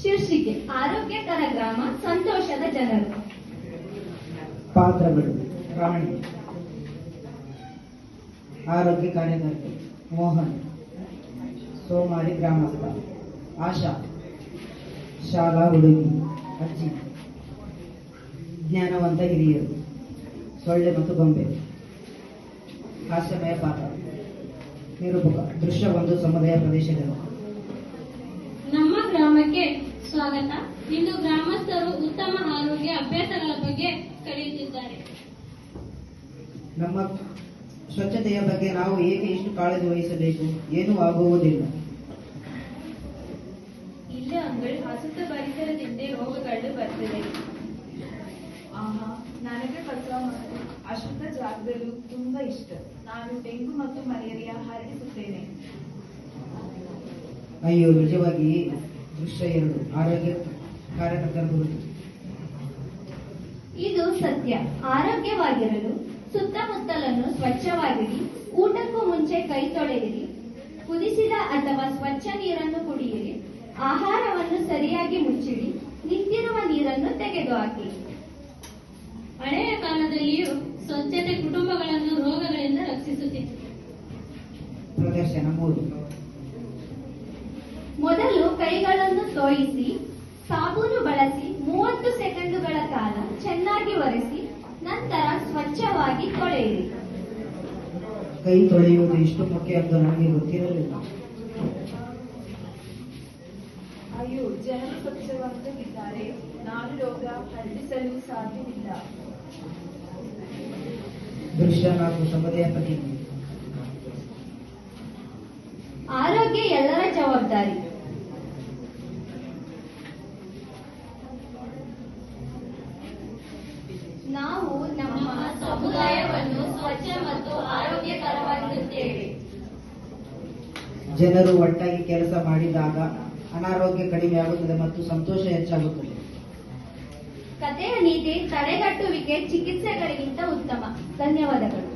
ಶೀರ್ಷಿಕೆ ಆರೋಗ್ಯಕರ ಗ್ರಾಮ ಸಂತೋಷದ ಜನರು. ಪಾತ್ರಗಳು: ರಾಣಿ, ಆರೋಗ್ಯ ಕಾರ್ಯಕರ್ತೆ; ಮೋಹನ್, ಸೋಮಾರಿ ಗ್ರಾಮಸ್ಥ; ಆಶಾ, ಶಾಲಾ ಹುಡುಗಿ; ಅಜ್ಜಿ, ಜ್ಞಾನವಂತ ಹಿರಿಯರು; ಸೊಳ್ಳೆ ಮತ್ತು ಗೊಂಬೆ. ಹಾಸ್ಯಮಯ ಪಾತ್ರ: ನಿರೂಪಕ. ದೃಶ್ಯ ಒಂದು: ಸಮುದಾಯ ಪ್ರದೇಶಗಳು. ನಮ್ಮ ಗ್ರಾಮಕ್ಕೆ ಸ್ವಾಗತ. ಇಂದು ಗ್ರಾಮಸ್ಥರು ಉತ್ತಮ ಆರೋಗ್ಯ ಅಭ್ಯಾಸಗಳ ಬಗ್ಗೆ ಕಲಿಯುತ್ತಿದ್ದಾರೆ. ನಮ್ಮ ಸ್ವಚ್ಛತೆಯ ಬಗ್ಗೆ ನಾವು ಏಕೆ ಇಷ್ಟು ಕಾಳಜಿ ವಹಿಸಬೇಕು? ಏನೂ ಆಗುವುದಿಲ್ಲ. ಇಲ್ಲೇ ಅಂಗಳು ಅಸುತ್ತ ಪರಿಸರದಿಂದ ರೋಗಗಳು ಬರ್ತದೆ. ನನಗೆ ಕಸ ಮತ್ತು ಅಶುದ್ಧ ಜಾಗಗಳು ತುಂಬಾ ಇಷ್ಟ. ನಾನು ಡೆಂಗು ಮತ್ತು ಮಲೇರಿಯಾ ಹರಡಿಸುತ್ತೇನೆ. ಅಯ್ಯೋ, ನಿಜವಾಗಿ. ದೃಶ್ಯ ಎರಡು: ಆರೋಗ್ಯ ಕಾರ್ಯಕರ್ತರ ಕುರಿತು. ಇದು ಸತ್ಯ. ಆರೋಗ್ಯವಾಗಿರಲು ಸುತ್ತಮುತ್ತಲನ್ನು ಸ್ವಚ್ಛವಾಗಿಡಿ, ಊಟಕ್ಕೂ ಮುಂಚೆ ಕೈ ತೊಳೆಯಿರಿ, ಕುದಿಸಿದ ಅಥವಾ ಸ್ವಚ್ಛ ನೀರನ್ನು ಕುಡಿಯಿರಿ, ಆಹಾರವನ್ನು ಸರಿಯಾಗಿ ಮುಚ್ಚಿಡಿ, ನಿಂತಿರುವ ನೀರನ್ನು ತೆಗೆದುಹಾಕಿ. ಹಳೆಯ ಕಾಲದಲ್ಲಿಯೂ ಸ್ವಚ್ಛತೆ ಕುಟುಂಬಗಳನ್ನು ರೋಗಗಳಿಂದ ರಕ್ಷಿಸುತ್ತಿತ್ತು. ಪ್ರದರ್ಶನ ಮೂರು: ಮೊದಲು ಕೈಗಳನ್ನು ಸೋಯಿಸಿ, ಸಾಬೂನು ಬಳಸಿ 30 ಸೆಕೆಂಡುಗಳ ಕಾಲ ಚೆನ್ನಾಗಿ ಒರೆಸಿ, ನಂತರ ಸ್ವಚ್ಛವಾಗಿ ತೊಳೆಯಿರಿ. ಕೈ ತೊಳೆಯುವುದು ಇಷ್ಟು ಮುಖ್ಯ ಎಂದು ನನಗೆ ಗೊತ್ತಿರಲಿಲ್ಲ. ಅಯ್ಯೋ, ಜನರು ಸ್ವಚ್ಛವಾಗಿದ್ದಾರೆ. ನಾನು ರೋಗ ಹರಡಿಸಲು ಸಾಧ್ಯವಿಲ್ಲ. ದೃಶ್ಯ ನಾಲ್ಕು: ಸಮುದಾಯ ಪ್ರತಿನಿಧಿ. ಆರೋಗ್ಯ ಎಲ್ಲರ ಜವಾಬ್ದಾರಿ. ನಾವು ನಮ್ಮ ಸಮುದಾಯವನ್ನು ಸ್ವಚ್ಛ ಮತ್ತು ಆರೋಗ್ಯಕರವಾಗಿರುತ್ತೇವೆ. ಜನರು ಒಟ್ಟಾಗಿ ಕೆಲಸ ಮಾಡಿದಾಗ ಅನಾರೋಗ್ಯ ಕಡಿಮೆಯಾಗುತ್ತದೆ ಮತ್ತು ಸಂತೋಷ ಹೆಚ್ಚಾಗುತ್ತದೆ. ಕಥೆಯ ನೀತಿ: ತಡೆಗಟ್ಟುವಿಕೆ ಚಿಕಿತ್ಸೆಗಳಿಗಿಂತ ಉತ್ತಮ. ಧನ್ಯವಾದಗಳು.